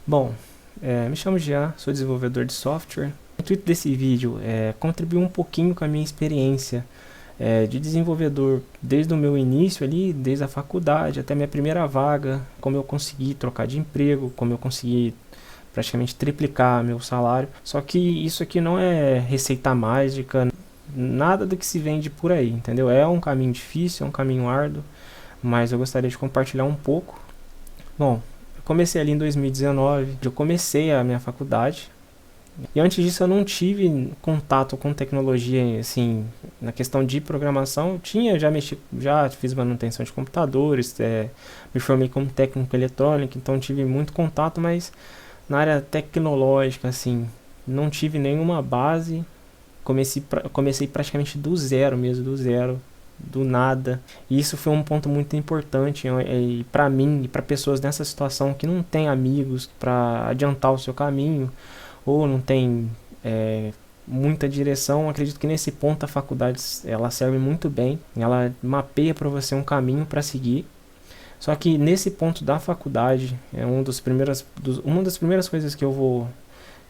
Bom, me chamo Jean, sou desenvolvedor de software. O intuito desse vídeo é contribuir um pouquinho com a minha experiência de desenvolvedor desde o meu início ali, desde a faculdade até a minha primeira vaga, como eu consegui trocar de emprego, como eu consegui praticamente triplicar meu salário. Só que isso aqui não é receita mágica, nada do que se vende por aí, entendeu? É um caminho difícil, é um caminho árduo, mas eu gostaria de compartilhar um pouco. Bom, eu comecei ali em 2019, eu comecei a minha faculdade. E antes disso eu não tive contato com tecnologia, assim, na questão de programação. Eu tinha, já fiz manutenção de computadores, me formei como técnico eletrônico, então tive muito contato, mas na área tecnológica, assim, não tive nenhuma base. Comecei praticamente do zero mesmo, do zero, do nada. E isso foi um ponto muito importante para mim e para pessoas nessa situação que não tem amigos para adiantar o seu caminho ou não tem muita direção. Acredito que nesse ponto a faculdade ela serve muito bem, ela mapeia para você um caminho para seguir. Só que nesse ponto da faculdade é uma das primeiras coisas que eu vou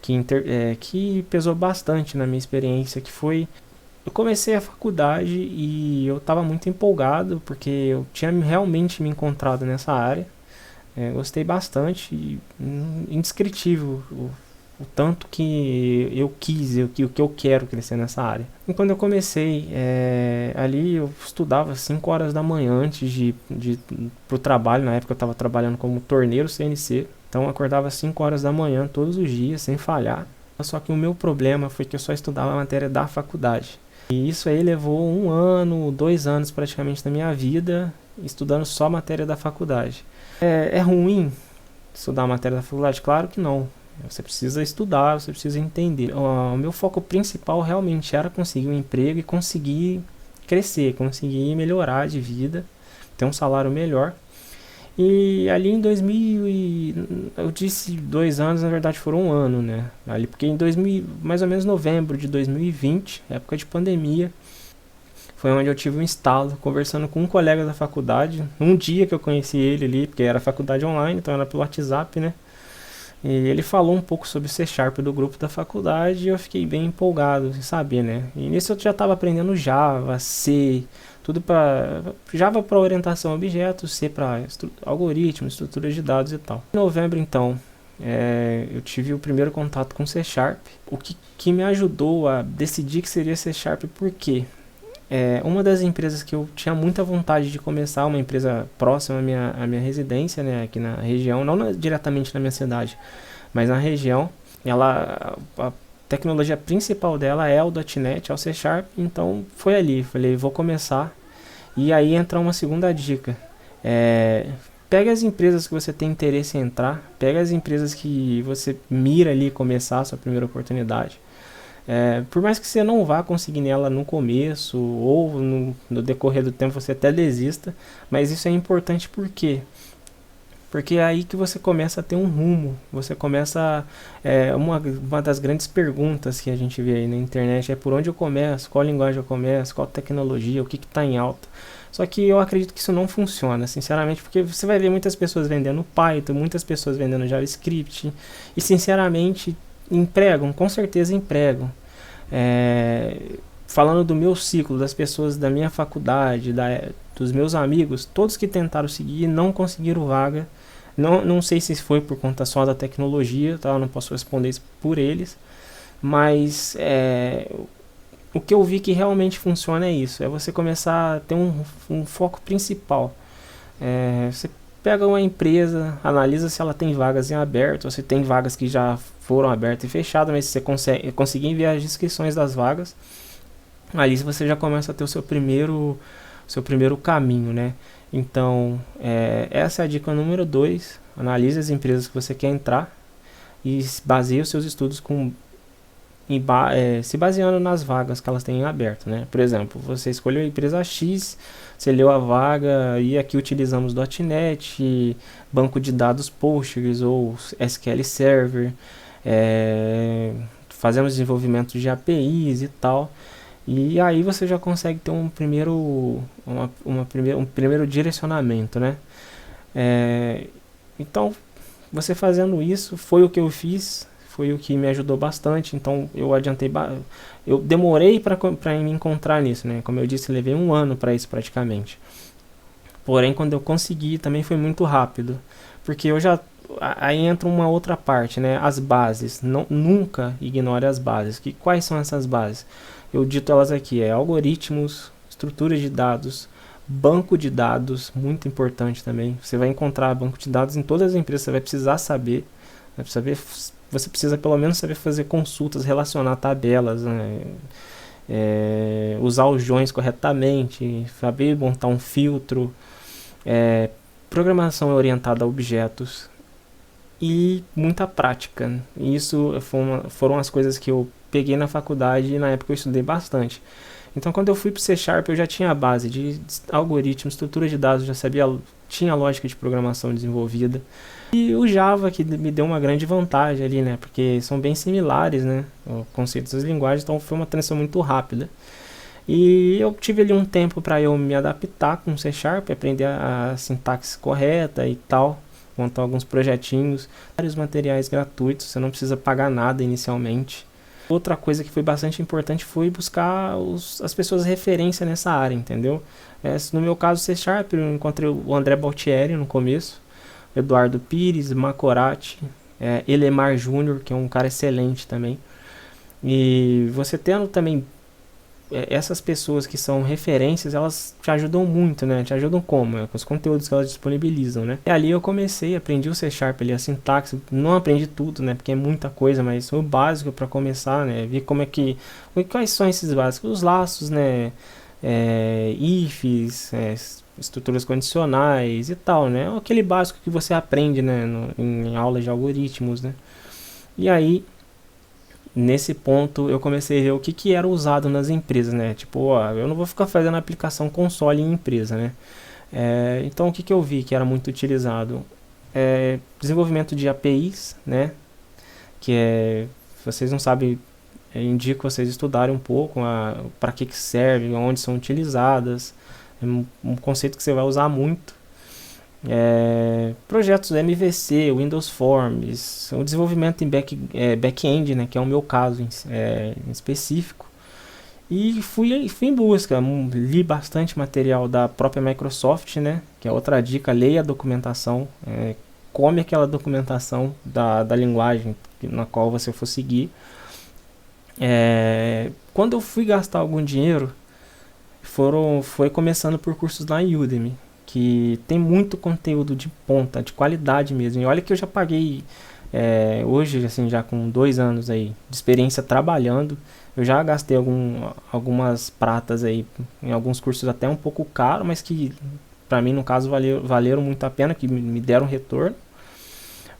que pesou bastante na minha experiência, que foi eu comecei a faculdade e eu estava muito empolgado porque eu tinha realmente me encontrado nessa área. Gostei bastante e indescritível o tanto que eu quis, o que eu quero crescer nessa área. E quando eu comecei ali, eu estudava 5 horas da manhã antes de ir pro trabalho. Na época eu estava trabalhando como torneiro CNC, então eu acordava 5 horas da manhã todos os dias, sem falhar. Só que o meu problema foi que eu só estudava a matéria da faculdade. E isso aí levou 1 ano, 2 anos praticamente da minha vida, estudando só a matéria da faculdade. É ruim estudar a matéria da faculdade? Claro que não. Você precisa estudar, você precisa entender. O meu foco principal realmente era conseguir um emprego e conseguir crescer, conseguir melhorar de vida, ter um salário melhor. E ali em 2000 eu disse 2 anos, na verdade foram 1 ano, né? Ali porque em 2000, mais ou menos novembro de 2020, época de pandemia, foi onde eu tive um estalo, conversando com um colega da faculdade. Um dia que eu conheci ele ali, porque era faculdade online, então era pelo WhatsApp, né? E ele falou um pouco sobre o C Sharp do grupo da faculdade e eu fiquei bem empolgado em saber, né? E nisso eu já estava aprendendo Java, C, tudo para Java para orientação a objetos, C para algoritmos, estruturas de dados e tal. Em novembro, então, eu tive o primeiro contato com C Sharp, o que me ajudou a decidir que seria C Sharp. Por quê? Uma das empresas que eu tinha muita vontade de começar, uma empresa próxima à minha residência, né, aqui na região, não diretamente na minha cidade, mas na região. A tecnologia principal dela é o .NET, é o C Sharp, então foi ali, falei, vou começar. E aí entra uma segunda dica. Pega as empresas que você tem interesse em entrar, pega as empresas que você mira ali começar a sua primeira oportunidade. Por mais que você não vá conseguir nela no começo ou no decorrer do tempo você até desista, mas isso é importante por quê? Porque é aí que você começa a ter um rumo, você começa uma das grandes perguntas que a gente vê aí na internet é por onde eu começo, qual linguagem eu começo, qual tecnologia, o que está em alta. Só que eu acredito que isso não funciona, sinceramente, porque você vai ver muitas pessoas vendendo Python, muitas pessoas vendendo JavaScript e sinceramente empregam, com certeza empregam. Falando do meu ciclo, das pessoas da minha faculdade, dos meus amigos, todos que tentaram seguir não conseguiram vaga. Não sei se foi por conta só da tecnologia, tá? Eu não posso responder isso por eles, mas o que eu vi que realmente funciona é isso, é você começar a ter um foco principal. Você pega uma empresa, analisa se ela tem vagas em aberto, ou se tem vagas que já foram abertas e fechadas, mas se você conseguir enviar as inscrições das vagas, ali você já começa a ter o seu primeiro caminho, né? Então, essa é a dica número 2. Analise as empresas que você quer entrar e baseie os seus estudos se baseando nas vagas que elas têm em aberto, né? Por exemplo, você escolheu a empresa X, você leu a vaga e aqui utilizamos .NET, banco de dados Postgres ou SQL Server, fazemos desenvolvimento de APIs e tal. E aí você já consegue ter um primeiro direcionamento, né? Então, você fazendo isso, foi o que eu fiz, foi o que me ajudou bastante. Então eu adiantei, eu demorei para me encontrar nisso, né? Como eu disse, levei um ano para isso praticamente. Porém, quando eu consegui, também foi muito rápido, porque eu já aí entra uma outra parte, né? As bases. Não, nunca ignore as bases. Quais são essas bases? Eu dito elas aqui, algoritmos, estruturas de dados, banco de dados, muito importante também. Você vai encontrar banco de dados em todas as empresas, você vai precisar saber, você precisa pelo menos saber fazer consultas, relacionar tabelas, né? Usar os joins corretamente, saber montar um filtro, programação orientada a objetos e muita prática. E isso foram as coisas que eu peguei na faculdade e na época eu estudei bastante. Então quando eu fui para o C Sharp eu já tinha a base de algoritmos, estrutura de dados, já sabia, tinha a lógica de programação desenvolvida. E o Java que me deu uma grande vantagem ali, né? Porque são bem similares, né? Os conceitos das linguagens, então foi uma transição muito rápida. E eu tive ali um tempo para eu me adaptar com o C Sharp, aprender a sintaxe correta e tal, montar alguns projetinhos, vários materiais gratuitos, você não precisa pagar nada inicialmente. Outra coisa que foi bastante importante foi buscar as pessoas de referência nessa área, entendeu? No meu caso, C Sharp, eu encontrei o André Baltieri no começo, Eduardo Pires, Macorati, Elemar Júnior, que é um cara excelente também. E você tendo também essas pessoas que são referências, elas te ajudam muito, né? Te ajudam como? Com os conteúdos que elas disponibilizam, né? E ali eu comecei, aprendi o C Sharp ali, a sintaxe, não aprendi tudo, né? Porque é muita coisa, mas o básico para começar, né? Vi quais são esses básicos, os laços, né? Ifs, estruturas condicionais e tal, né? Aquele básico que você aprende, né? Em aulas de algoritmos, né? E aí, nesse ponto, eu comecei a ver o que era usado nas empresas, né? Tipo, eu não vou ficar fazendo aplicação console em empresa, né? Então, o que eu vi que era muito utilizado? Desenvolvimento de APIs, né? Se vocês não sabem, indico vocês estudarem um pouco para que serve, onde são utilizadas. É um conceito que você vai usar muito. Projetos MVC, Windows Forms, o desenvolvimento em back-end, né, que é o meu caso em específico. E fui em busca, li bastante material da própria Microsoft, né, que é outra dica, leia a documentação, come aquela documentação da linguagem na qual você for seguir. Quando eu fui gastar algum dinheiro, foi começando por cursos na Udemy, que tem muito conteúdo de ponta, de qualidade mesmo. E olha que eu já paguei, hoje, assim, já com 2 anos aí de experiência trabalhando, eu já gastei algumas pratas aí em alguns cursos até um pouco caro, mas que para mim, no caso, valeram muito a pena, que me deram retorno.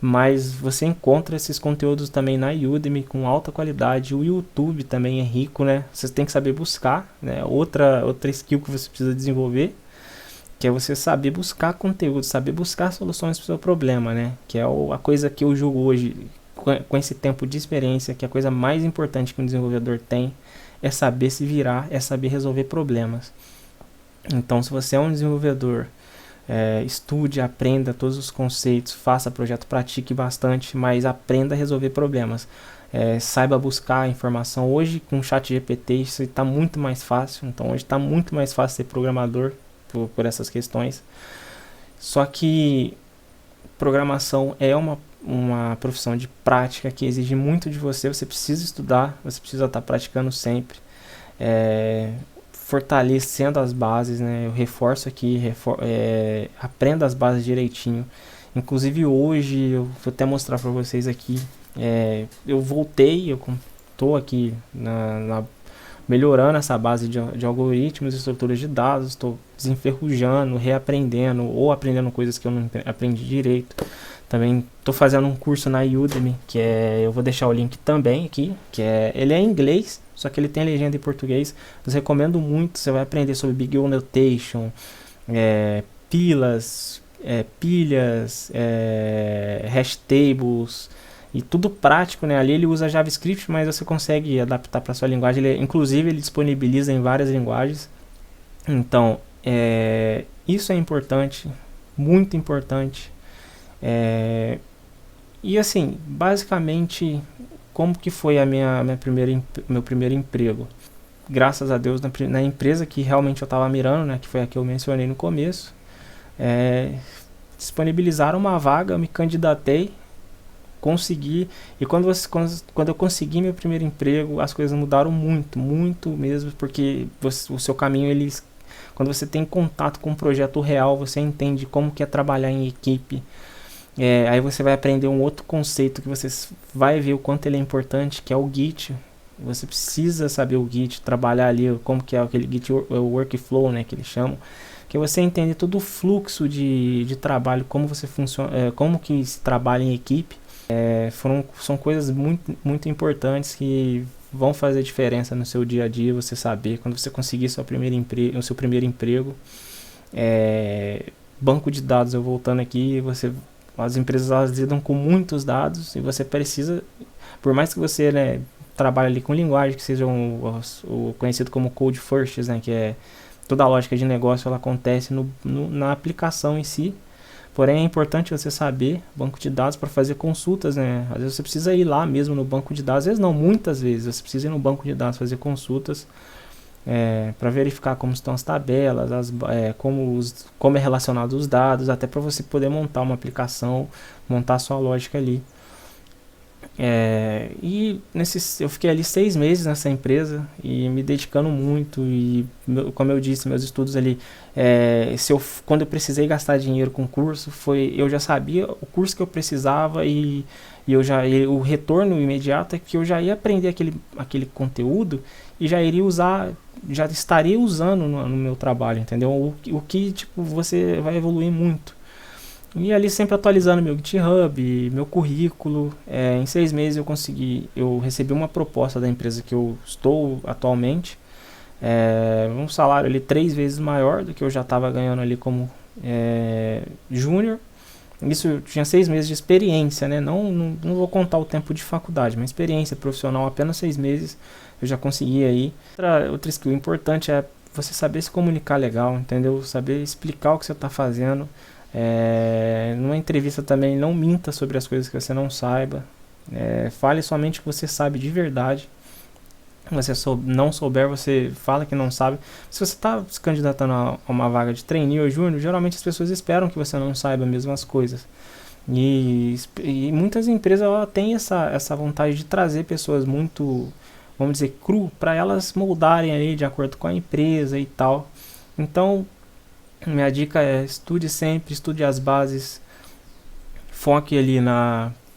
Mas você encontra esses conteúdos também na Udemy com alta qualidade. O YouTube também é rico, né? Você tem que saber buscar, né? Outra skill que você precisa desenvolver, que é você saber buscar conteúdo, saber buscar soluções para o seu problema, né? Que é a coisa que eu julgo hoje, com esse tempo de experiência, que a coisa mais importante que um desenvolvedor tem é saber se virar, é saber resolver problemas. Então, se você é um desenvolvedor, estude, aprenda todos os conceitos, faça projeto, pratique bastante, mas aprenda a resolver problemas. Saiba buscar informação. Hoje, com o ChatGPT, isso está muito mais fácil. Então, hoje está muito mais fácil ser programador por essas questões. Só que programação é uma profissão de prática que exige muito de você. Você precisa estudar, você precisa estar praticando sempre, fortalecendo as bases, né? Eu reforço aqui, aprenda as bases direitinho. Inclusive hoje, eu vou até mostrar para vocês aqui, eu voltei, eu estou aqui melhorando essa base de algoritmos e estruturas de dados, estou desenferrujando, reaprendendo ou aprendendo coisas que eu não aprendi direito. Também estou fazendo um curso na Udemy, eu vou deixar o link também aqui, ele é em inglês, só que ele tem legenda em português. Eu recomendo muito, você vai aprender sobre Big O Notation, pilhas, hash tables, e tudo prático, né? Ali ele usa JavaScript, mas você consegue adaptar para sua linguagem. Inclusive ele disponibiliza em várias linguagens. Então, isso é importante, muito importante. E assim, basicamente, como que foi meu primeiro emprego? Graças a Deus, na empresa que realmente eu estava mirando, né, que foi a que eu mencionei no começo, é, disponibilizaram uma vaga, eu me candidatei, consegui, e quando eu consegui meu primeiro emprego, as coisas mudaram muito, muito mesmo, porque o seu caminho, quando você tem contato com um projeto real, você entende como que é trabalhar em equipe. Aí você vai aprender um outro conceito que você vai ver o quanto ele é importante, que é o Git. Você precisa saber o Git, trabalhar ali, como que é aquele Git workflow, né, que eles chamam, que você entende todo o fluxo de trabalho, como você funciona, como que se trabalha em equipe. São coisas muito, muito importantes que vão fazer diferença no seu dia a dia, você saber, quando você conseguir o seu primeiro emprego. Banco de dados, eu voltando aqui, as empresas elas lidam com muitos dados e você precisa, por mais que você, né, trabalhe ali com linguagem que seja o conhecido como code first, né, que é toda a lógica de negócio, ela acontece na aplicação em si. Porém, é importante você saber banco de dados para fazer consultas, né? Às vezes você precisa ir lá mesmo no banco de dados, às vezes não, muitas vezes você precisa ir no banco de dados fazer consultas para verificar como estão as tabelas, como é relacionado os dados, até para você poder montar uma aplicação, montar a sua lógica ali. Eu fiquei ali 6 meses nessa empresa e me dedicando muito e, como eu disse, meus estudos ali, quando eu precisei gastar dinheiro com curso, eu já sabia o curso que eu precisava e o retorno imediato é que eu já ia aprender aquele conteúdo e já estaria usando no meu trabalho, entendeu? O que tipo, você vai evoluir muito. E ali sempre atualizando meu GitHub, meu currículo. Em 6 meses eu recebi uma proposta da empresa que eu estou atualmente. Um salário ali 3 vezes maior do que eu já estava ganhando ali como júnior. Isso eu tinha 6 meses de experiência, né? Não vou contar o tempo de faculdade, mas experiência profissional apenas 6 meses eu já consegui aí. Outra skill importante é você saber se comunicar legal, entendeu? Saber explicar o que você está fazendo. Numa entrevista também não minta sobre as coisas que você não saiba. Fale somente o que você sabe de verdade. Se você não souber, você fala que não sabe. Se você está se candidatando a uma vaga de trainee ou júnior, geralmente as pessoas esperam que você não saiba mesmo as coisas. E muitas empresas têm essa vontade de trazer pessoas muito, vamos dizer, cru, para elas moldarem ali de acordo com a empresa e tal. Então, minha dica é estude sempre, estude as bases, foque ali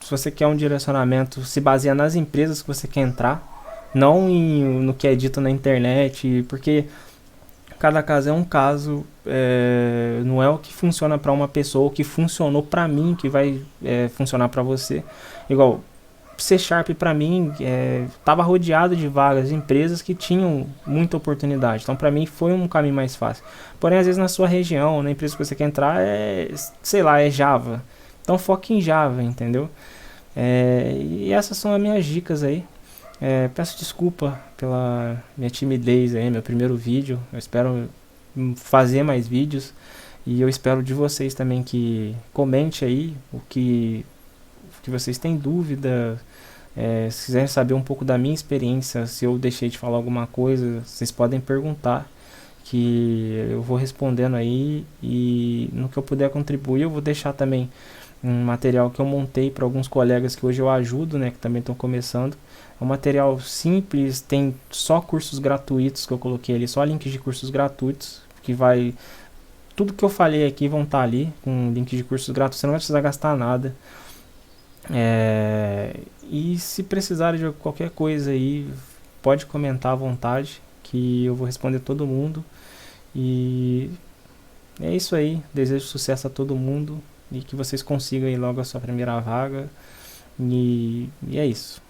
se você quer um direcionamento, se baseia nas empresas que você quer entrar, não no que é dito na internet, porque cada caso é um caso, não é o que funciona para uma pessoa, o que funcionou para mim que vai funcionar para você. Igual C# para mim estava rodeado de vagas de empresas que tinham muita oportunidade, então para mim foi um caminho mais fácil. Porém, às vezes na sua região, na empresa que você quer entrar sei lá, é Java, então foque em Java, entendeu? E essas são as minhas dicas aí. Peço desculpa pela minha timidez aí, meu primeiro vídeo. Eu espero fazer mais vídeos e eu espero de vocês também que comente aí o que vocês têm dúvida. Se quiserem saber um pouco da minha experiência, se eu deixei de falar alguma coisa, vocês podem perguntar que eu vou respondendo aí, e no que eu puder contribuir eu vou deixar também um material que eu montei para alguns colegas que hoje eu ajudo, né, que também estão começando. É um material simples, tem só cursos gratuitos que eu coloquei ali, só links de cursos gratuitos, que vai... Tudo que eu falei aqui vão estar ali, com links de cursos gratuitos, você não vai precisar gastar nada. E se precisar de qualquer coisa aí, pode comentar à vontade, que eu vou responder todo mundo. E é isso aí, desejo sucesso a todo mundo e que vocês consigam aí logo a sua primeira vaga. E é isso.